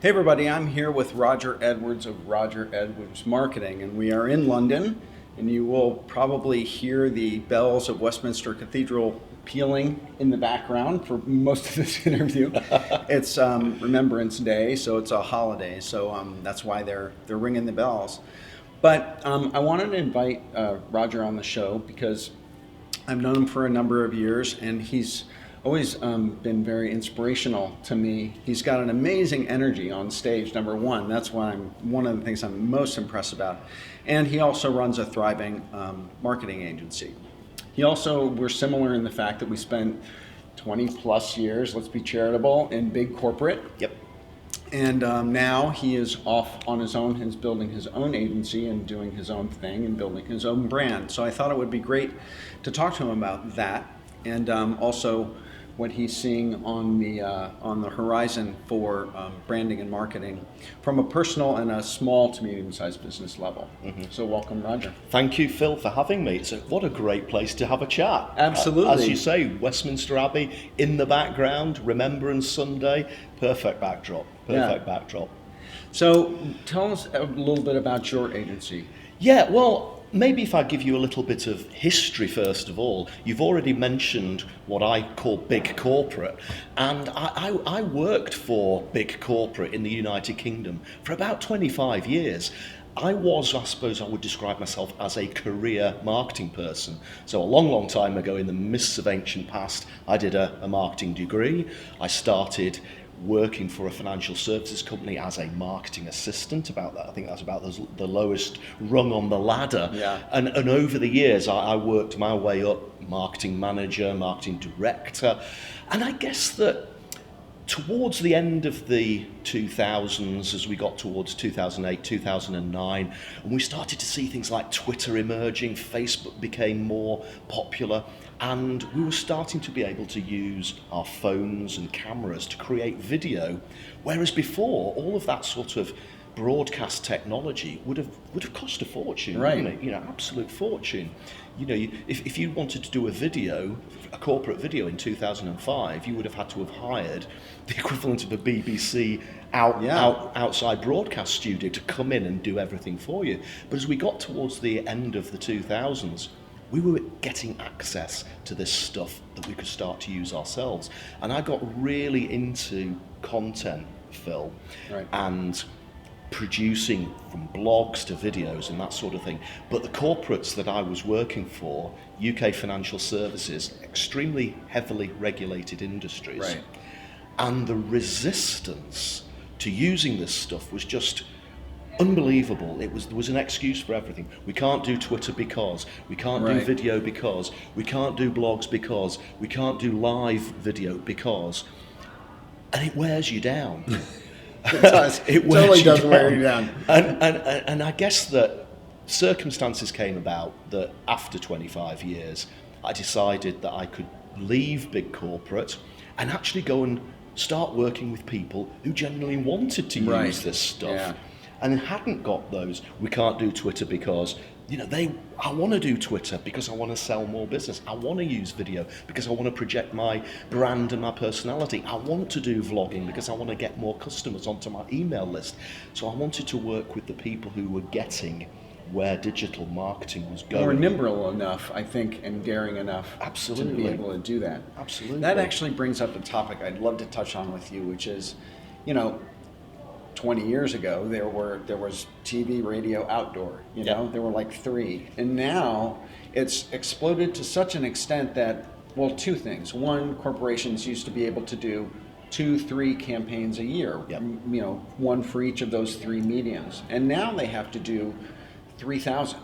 Hey everybody, I'm here with Roger Edwards of Roger Edwards Marketing, and we are in London, and you will probably hear the bells of Westminster Cathedral pealing in the background for most of this interview. It's Remembrance Day, so it's a holiday, so that's why they're ringing the bells. But I wanted to invite Roger on the show because I've known him for a number of years, and he's always been very inspirational to me. He's got an amazing energy on stage, number one. That's why one of the things I'm most impressed about. And he also runs a thriving marketing agency. We're similar in the fact that we spent 20 plus years, let's be charitable, in big corporate. Yep. And now he is off on his own. He's building his own agency and doing his own thing and building his own brand. So I thought it would be great to talk to him about that, and also what he's seeing on the horizon for branding and marketing from a personal and a small to medium-sized business level. Mm-hmm. So welcome, Roger. Thank you, Phil, for having me. What a great place to have a chat. Absolutely. As you say, Westminster Abbey in the background, Remembrance Sunday, perfect backdrop. Backdrop. So tell us a little bit about your agency. Yeah, well, maybe if I give you a little bit of history first of all. You've already mentioned what I call big corporate, and I worked for big corporate in the United Kingdom for about 25 years. I suppose I would describe myself as a career marketing person. So a long time ago, in the mists of ancient past, I did a marketing degree. I started working for a financial services company as a marketing assistant. I think that's about the lowest rung on the ladder. Yeah. And over the years, I worked my way up, marketing manager, marketing director. And I guess that towards the end of the 2000s, as we got towards 2008, 2009, and we started to see things like Twitter emerging, Facebook became more popular, and we were starting to be able to use our phones and cameras to create video, whereas before, all of that sort of broadcast technology would have cost a fortune, right? Wouldn't it? Absolute fortune. If you wanted to do a corporate video in 2005, you would have had to have hired the equivalent of a BBC outside broadcast studio to come in and do everything for you. But as we got towards the end of the 2000s, we were getting access to this stuff that we could start to use ourselves. And I got really into content, Phil, right, and producing from blogs to videos and that sort of thing. But the corporates that I was working for, UK financial services, extremely heavily regulated industries, right, and the resistance to using this stuff was just unbelievable. There was an excuse for everything. We can't do Twitter because, we can't do video because, we can't do blogs because, we can't do live video because, and it wears you down. It does. It totally does wear you down. And I guess that circumstances came about that after 25 years, I decided that I could leave big corporate and actually go and start working with people who genuinely wanted to use this stuff, and hadn't got those. We can't do Twitter because, I want to do Twitter because I want to sell more business. I want to use video because I want to project my brand and my personality. I want to do vlogging because I want to get more customers onto my email list. So I wanted to work with the people who were getting where digital marketing was going. Or nimble enough, I think, and daring enough to be able to do that. Absolutely. That actually brings up a topic I'd love to touch on with you, which is, 20 years ago, there was TV, radio, outdoor, there were like three. And now it's exploded to such an extent that, well, two things. One, corporations used to be able to do 2-3 campaigns a year, one for each of those three mediums. And now they have to do 3,000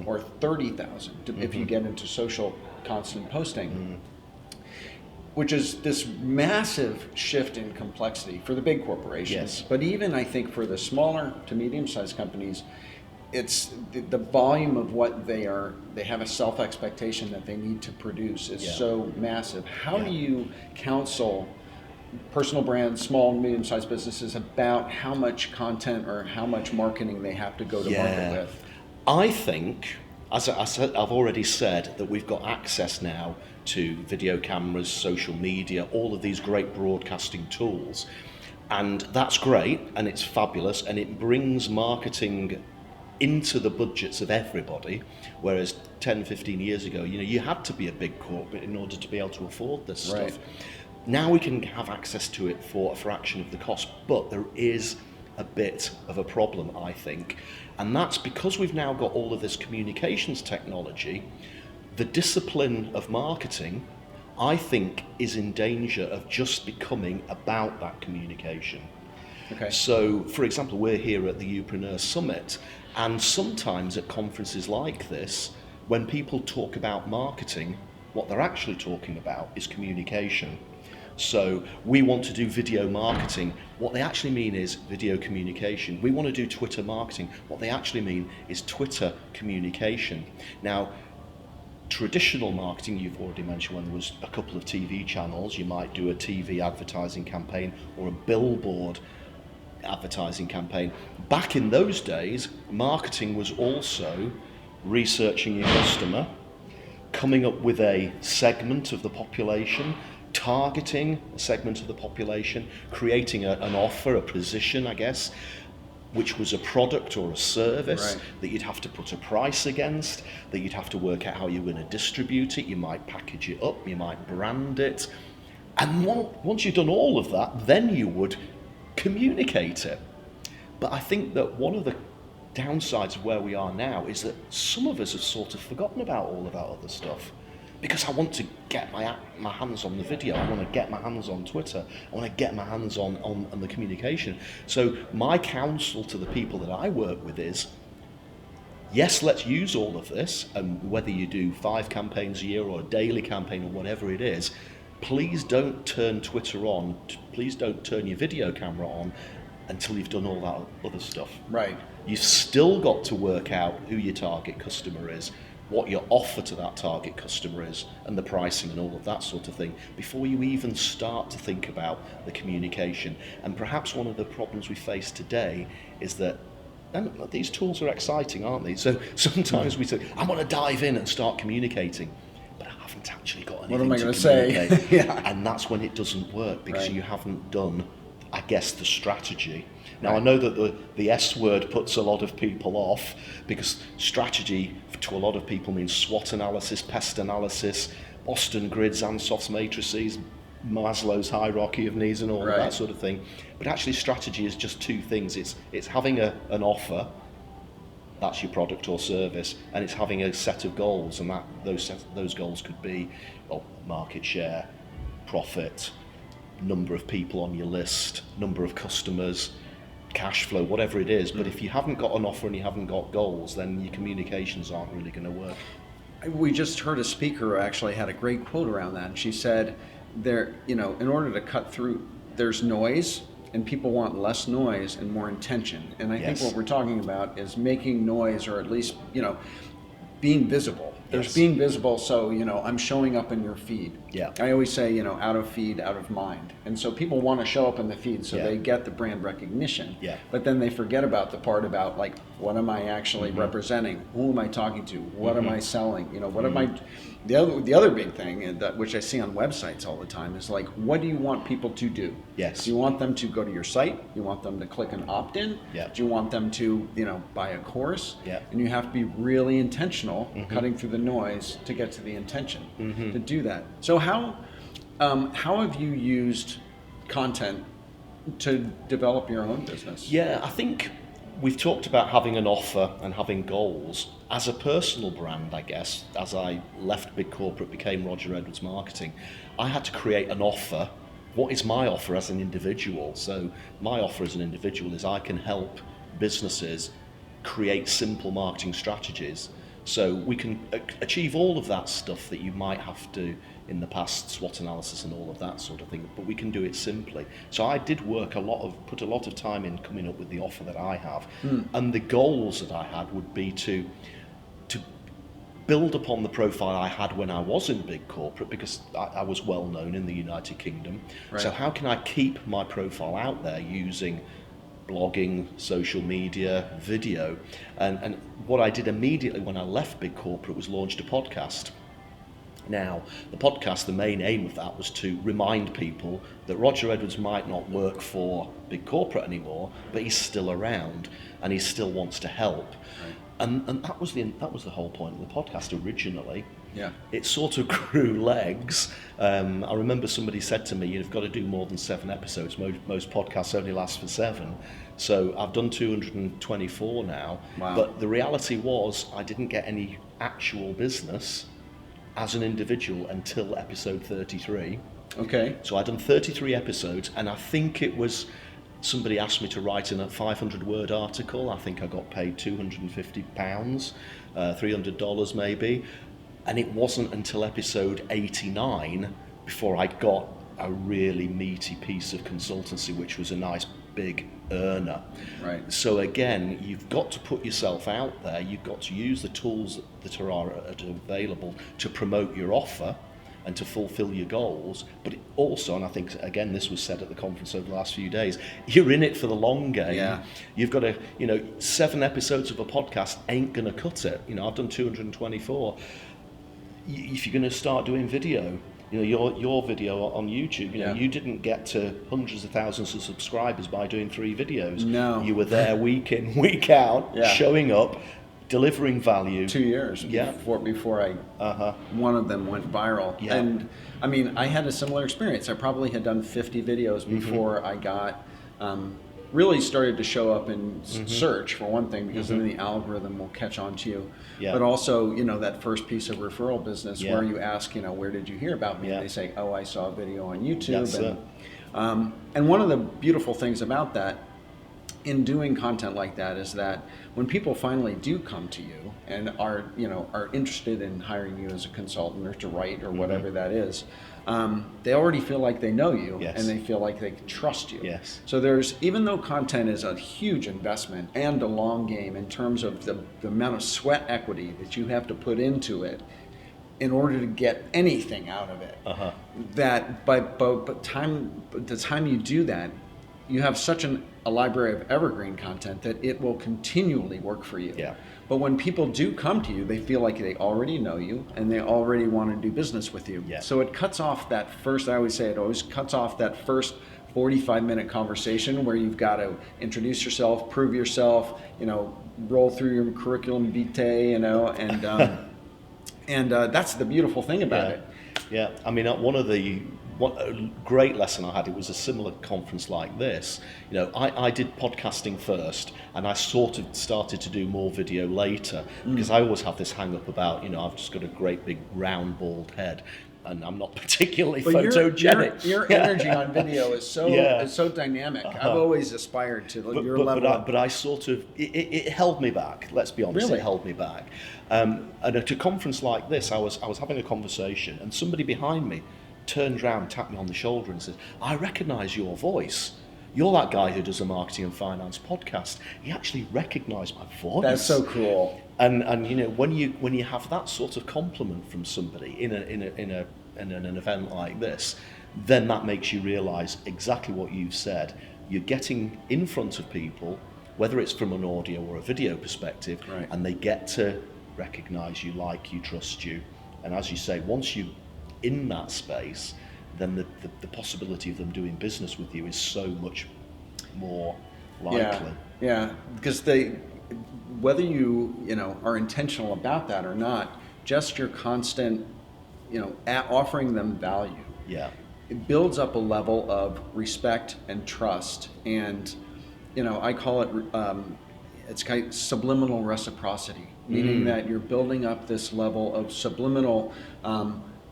or 30,000 if you get into social constant posting. Which is this massive shift in complexity for the big corporations. Yes. But even I think for the smaller to medium-sized companies, it's the volume of what they have a self-expectation that they need to produce is so massive. How do you counsel personal brands, small and medium-sized businesses about how much content or how much marketing they have to go to market with? I think, as I've already said, that we've got access now to video cameras, social media, all of these great broadcasting tools. And that's great, and it's fabulous, and it brings marketing into the budgets of everybody, whereas 10, 15 years ago, you had to be a big corporate in order to be able to afford this Right. stuff. Now we can have access to it for a fraction of the cost, but there is a bit of a problem, I think, and that's because we've now got all of this communications technology. The discipline of marketing, I think, is in danger of just becoming about that communication. Okay. So, for example, we're here at the Upreneur Summit, and sometimes at conferences like this, when people talk about marketing, what they're actually talking about is communication. So we want to do video marketing. What they actually mean is video communication. We want to do Twitter marketing. What they actually mean is Twitter communication. Now, traditional marketing, you've already mentioned when there was a couple of TV channels, you might do a TV advertising campaign or a billboard advertising campaign. Back in those days, marketing was also researching your customer, coming up with a segment of the population, targeting a segment of the population, creating an offer, a position, I guess, which was a product or a service that you'd have to put a price against, that you'd have to work out how you were going to distribute it. You might package it up, you might brand it. And once you've done all of that, then you would communicate it. But I think that one of the downsides of where we are now is that some of us have sort of forgotten about all of that other stuff. Because I want to get my hands on the video, I want to get my hands on Twitter, I want to get my hands on the communication. So my counsel to the people that I work with is, yes, let's use all of this, and whether you do 5 campaigns a year or a daily campaign or whatever it is, please don't turn Twitter on, please don't turn your video camera on until you've done all that other stuff. Right. You've still got to work out who your target customer is, what your offer to that target customer is, and the pricing and all of that sort of thing before you even start to think about the communication. And perhaps one of the problems we face today is that, and these tools are exciting, aren't they? So sometimes we say, I want to dive in and start communicating, but I haven't actually got anything What am I to going to say? communicate. Yeah. And that's when it doesn't work, because Right. you haven't done, I guess, the strategy. Now, I know that the S word puts a lot of people off, because strategy to a lot of people means SWOT analysis, pest analysis, Boston grids, Ansof's matrices, Maslow's hierarchy of needs, and all of that sort of thing. But actually, strategy is just 2 things. It's having an offer, that's your product or service, and it's having a set of goals, and those goals could be, well, market share, profit, number of people on your list, number of customers, cash flow, whatever it is. But if you haven't got an offer and you haven't got goals, then your communications aren't really going to work. We just heard a speaker who actually had a great quote around that, and she said, in order to cut through, there's noise, and people want less noise and more intention. And I think what we're talking about is making noise, or at least, being visible. There's being visible, so, I'm showing up in your feed. Yeah. I always say, out of feed, out of mind. And so people want to show up in the feed so they get the brand recognition. Yeah. But then they forget about the part about, like, what am I actually representing? Who am I talking to? What am I selling? What am I... The other big thing, which I see on websites all the time, is like, what do you want people to do? Yes. Do you want them to go to your site? You want them to click an opt-in? Yeah. Do you want them to, buy a course? Yeah. And you have to be really intentional, cutting through the noise to get to the intention to do that. So how have you used content to develop your own business? Yeah, I think we've talked about having an offer and having goals. As a personal brand, I guess, as I left big corporate, became Roger Edwards Marketing, I had to create an offer. What is my offer as an individual? So my offer as an individual is I can help businesses create simple marketing strategies. So we can achieve all of that stuff that you might have to in the past, SWOT analysis and all of that sort of thing, but we can do it simply. So I did put a lot of time in coming up with the offer that I have. And the goals that I had would be to build upon the profile I had when I was in big corporate, because I was well known in the United Kingdom. Right. So how can I keep my profile out there using blogging, social media, video? And what I did immediately when I left big corporate was launched a podcast. Now, the podcast, the main aim of that was to remind people that Roger Edwards might not work for big corporate anymore, but he's still around and he still wants to help. Right. And that was the whole point of the podcast originally. Yeah. It sort of grew legs. I remember somebody said to me, "You've got to do more than 7 episodes. Most podcasts only last for 7." So I've done 224 now. Wow. But the reality was I didn't get any actual business as an individual until episode 33. Okay. So I'd done 33 episodes, and I think it was somebody asked me to write in a 500-word article. I think I got paid £250, $300 maybe. And it wasn't until episode 89 before I got a really meaty piece of consultancy, which was a nice big earner. Right. So again, you've got to put yourself out there. You've got to use the tools that are available to promote your offer and to fulfill your goals. But also, and I think again this was said at the conference over the last few days, you're in it for the long game. Yeah. You've got to, 7 episodes of a podcast ain't going to cut it. I've done 224. If you're going to start doing video, your video on YouTube, you didn't get to hundreds of thousands of subscribers by doing 3 videos. No. You were there week in, week out, showing up, delivering value. 2 years before I one of them went viral. Yeah. And I mean, I had a similar experience. I probably had done 50 videos before I got really started to show up in search, for one thing, because then the algorithm will catch on to you. Yeah. But also, that first piece of referral business where you ask, where did you hear about me? Yeah. And they say, oh, I saw a video on YouTube. That's it. And one of the beautiful things about that, in doing content like that, is that when people finally do come to you and are interested in hiring you as a consultant or to write or whatever that is, they already feel like they know you. Yes. And they feel like they can trust you. Yes. So even though content is a huge investment and a long game in terms of the amount of sweat equity that you have to put into it in order to get anything out of it, that by the time you do that, you have such a library of evergreen content that it will continually work for you. Yeah. But when people do come to you, they feel like they already know you and they already want to do business with you. Yeah. So it cuts off that first, I always say it always cuts off that first 45-minute conversation where you've got to introduce yourself, prove yourself, roll through your curriculum vitae, and that's the beautiful thing about it. Yeah, I mean, a great lesson I had, it was a similar conference like this. I did podcasting first, and I sort of started to do more video later, because I always have this hang up about, I've just got a great big round bald head, and I'm not particularly photogenic. Your energy on video is so dynamic. I've always aspired to your level. But I sort of, it held me back, let's be honest. Really? It held me back. And at a conference like this, I was having a conversation, and somebody behind me turned around, tapped me on the shoulder and said, "I recognise your voice. You're that guy who does a marketing and finance podcast." He actually recognised my voice. That's so cool. And when you have that sort of compliment from somebody in an event like this, then that makes you realise exactly what you've said. You're getting in front of people, whether it's from an audio or a video perspective, right, and they get to recognise you, like you, trust you. And as you say, once you in that space, then the possibility of them doing business with you is so much more likely. Yeah, because whether you are intentional about that or not, just your constant offering them value, it builds up a level of respect and trust. And I call it it's kind of subliminal reciprocity, meaning that you're building up this level of subliminal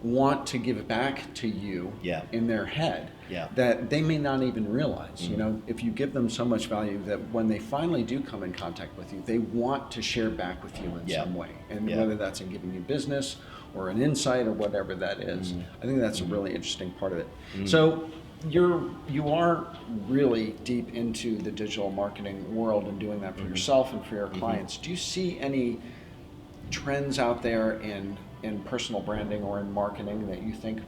want to give it back to you in their head that they may not even realize. If you give them so much value that when they finally do come in contact with you, they want to share back with you in some way. And whether that's in giving you business or an insight or whatever that is, I think that's a really interesting part of it. So you are really deep into the digital marketing world and doing that for yourself and for your clients. Do you see any trends out there in personal branding or in marketing that you think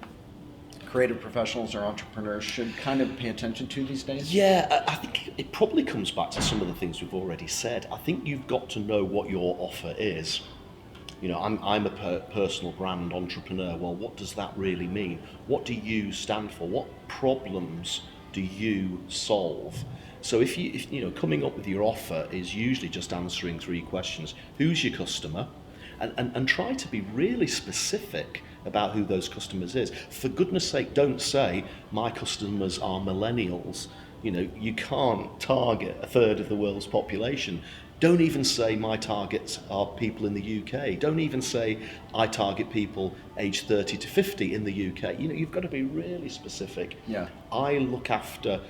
creative professionals or entrepreneurs should kind of pay attention to these days? Yeah, I think it probably comes back to some of the things we've already said. I think you've got to know what your offer is. You know, I'm a personal brand entrepreneur. Well, what does that really mean? What do you stand for? What problems do you solve? So if you know, coming up with your offer is usually just answering 3 questions. Who's your customer? And try to be really specific about who those customers is. For goodness sake, don't say my customers are millennials. You know, you can't target a third of the world's population. Don't even say my targets are people in the UK. Don't even say I target people aged 30 to 50 in the UK. You know, you've got to be really specific. Yeah. I look after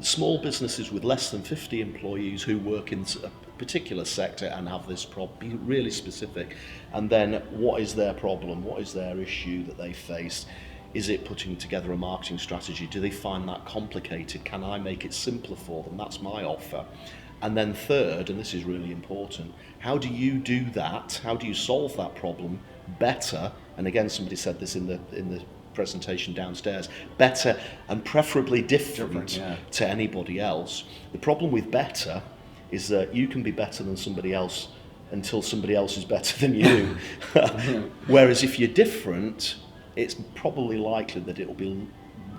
small businesses with less than 50 employees who work in a particular sector and have this problem. Be really specific. And then what is their problem? What is their issue that they face? Is it putting together a marketing strategy? Do they find that complicated? Can I make it simpler for them? That's my offer. And then third, and this is really important, how do you do that? How do you solve that problem better? And again, somebody said this in the presentation downstairs, better and preferably different to anybody else. The problem with better is that you can be better than somebody else until somebody else is better than you. Whereas if you're different, it's probably likely that it will be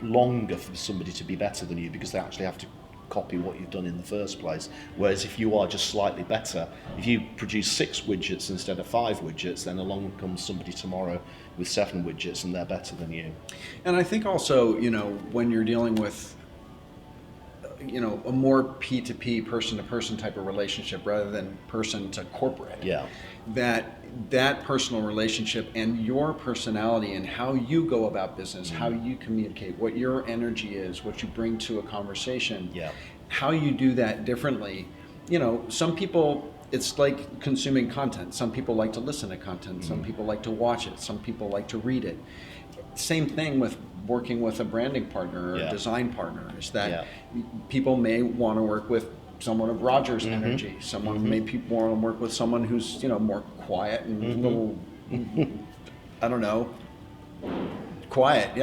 longer for somebody to be better than you because they actually have to copy what you've done in the first place. Whereas if you are just slightly better, if you produce 6 widgets instead of 5 widgets, then along comes somebody tomorrow with 7 widgets and they're better than you. And I think also, you know, when you're dealing with, you know, a more P2P, person-to-person type of relationship rather than person to corporate, that personal relationship and your personality and how you go about business, how you communicate, what your energy is, what you bring to a conversation, how you do that differently. You know, some people, it's like consuming content. Some people like to listen to content. Some people like to watch it. Some people like to read it. Same thing with working with a branding partner or a design partner, is that people may want to work with someone of Roger's energy. Someone may people want to work with someone who's, you know, more quiet and a little, I don't know, quiet.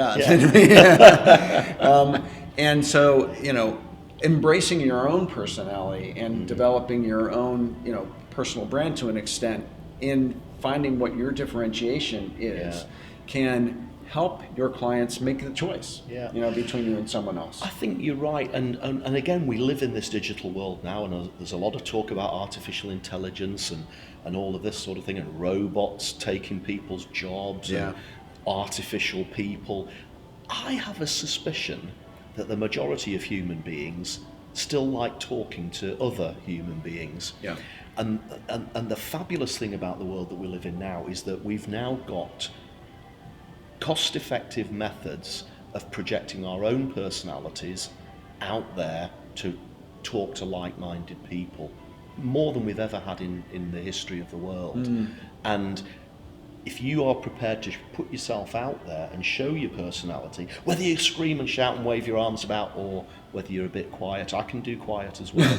And so, you know, embracing your own personality and developing your own, you know, personal brand to an extent in finding what your differentiation is can help your clients make the choice, you know, between you and someone else. I think you're right, and again, we live in this digital world now, and there's a lot of talk about artificial intelligence and all of this sort of thing, and robots taking people's jobs, and artificial people. I have a suspicion that the majority of human beings still like talking to other human beings. And the fabulous thing about the world that we live in now is that we've now got cost-effective methods of projecting our own personalities out there to talk to like-minded people, more than we've ever had in the history of the world. And if you are prepared to put yourself out there and show your personality, whether you scream and shout and wave your arms about or whether you're a bit quiet, I can do quiet as well.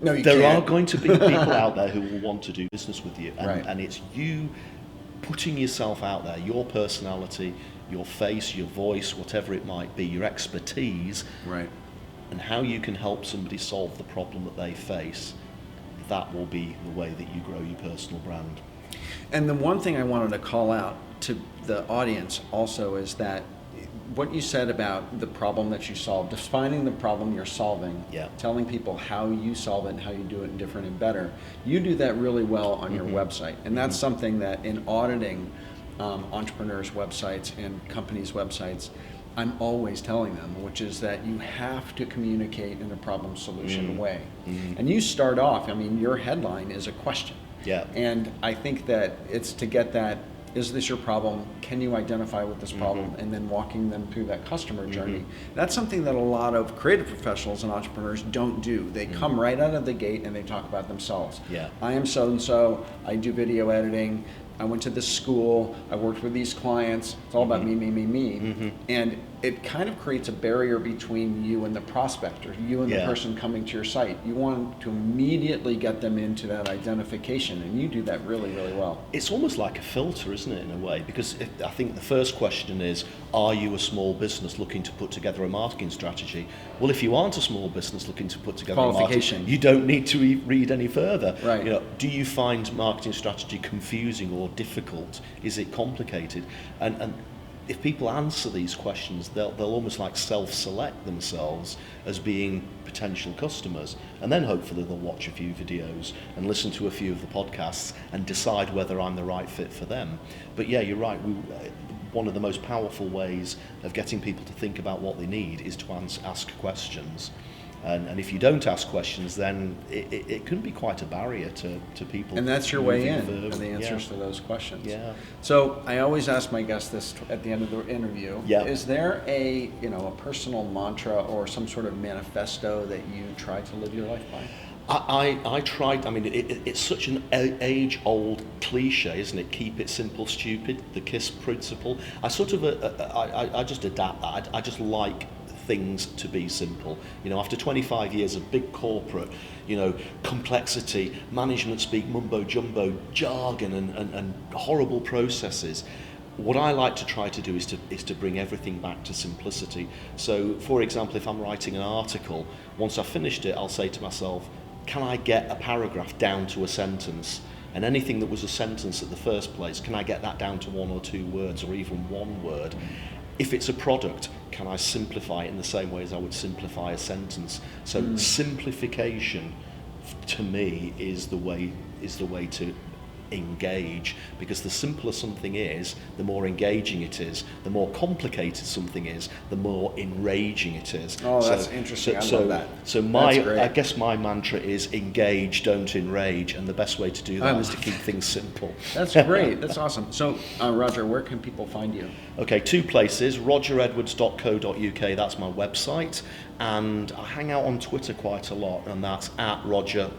There are going to be people out there who will want to do business with you, and it's you putting yourself out there, your personality, your face, your voice, whatever it might be, your expertise, and how you can help somebody solve the problem that they face. That will be the way that you grow your personal brand. And the one thing I wanted to call out to the audience also is that what you said about the problem that you solve, defining the problem you're solving, telling people how you solve it and how you do it different and better, you do that really well on your website. And that's something that in auditing entrepreneurs' websites and companies' websites, I'm always telling them, which is that you have to communicate in a problem solution way. And you start off, I mean, your headline is a question. And I think that it's to get that, is this your problem? Can you identify with this problem? And then walking them through that customer journey. That's something that a lot of creative professionals and entrepreneurs don't do. They come right out of the gate and they talk about themselves. I am so-and-so, I do video editing, I went to this school, I worked with these clients, it's all about me. And it kind of creates a barrier between you and the prospect, or you and the person coming to your site. You want to immediately get them into that identification, and you do that really, really well. It's almost like a filter, isn't it, in a way? Because I think the first question is, are you a small business looking to put together a marketing strategy? Well, if you aren't a small business looking to put together a marketing, you don't need to read any further. Right. You know, do you find marketing strategy confusing or difficult? Is it complicated? And if people answer these questions, they'll almost like self-select themselves as being potential customers, and then hopefully they'll watch a few videos and listen to a few of the podcasts and decide whether I'm the right fit for them. But yeah, you're right. One of the most powerful ways of getting people to think about what they need is to ask questions. And if you don't ask questions, then it can be quite a barrier to people. And that's your way in, further. and the answers to those questions. Yeah. So I always ask my guests this at the end of the interview. Yeah. Is there a personal mantra or some sort of manifesto that you try to live your life by? I tried. I mean, it's such an age-old cliche, isn't it? Keep it simple, stupid. The KISS principle. I sort of I just adapt that. I just like things to be simple. You know, after 25 years of big corporate, complexity, management speak, mumbo jumbo, jargon, and horrible processes. What I like to try to do is to bring everything back to simplicity. So, for example, if I'm writing an article, once I've finished it, I'll say to myself, can I get a paragraph down to a sentence? And anything that was a sentence at the first place, can I get that down to 1 or 2 words, or even 1 word? If it's a product, can I simplify it in the same way as I would simplify a sentence? So simplification, to me, is the way to engage, because the simpler something is, the more engaging it is. The more complicated something is, the more enraging it is. Oh, that's interesting. I love that. So I guess my mantra is engage, don't enrage, and the best way to do that is to keep things simple. That's great. That's awesome. So, Roger, where can people find you? Okay, 2 places. rogeredwards.co.uk, that's my website, and I hang out on Twitter quite a lot, and that's @Roger_Edwards.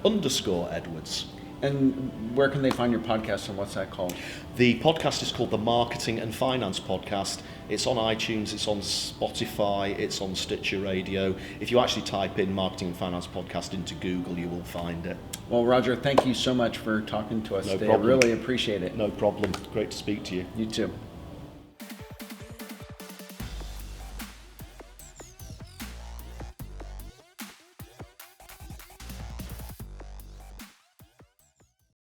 And where can they find your podcast, and what's that called? The podcast is called the Marketing and Finance Podcast. It's on iTunes, it's on Spotify, it's on Stitcher Radio. If you actually type in Marketing and Finance Podcast into Google, you will find it. Well, Roger, thank you so much for talking to us today. Problem. I really appreciate it. No problem. Great to speak to you. You too.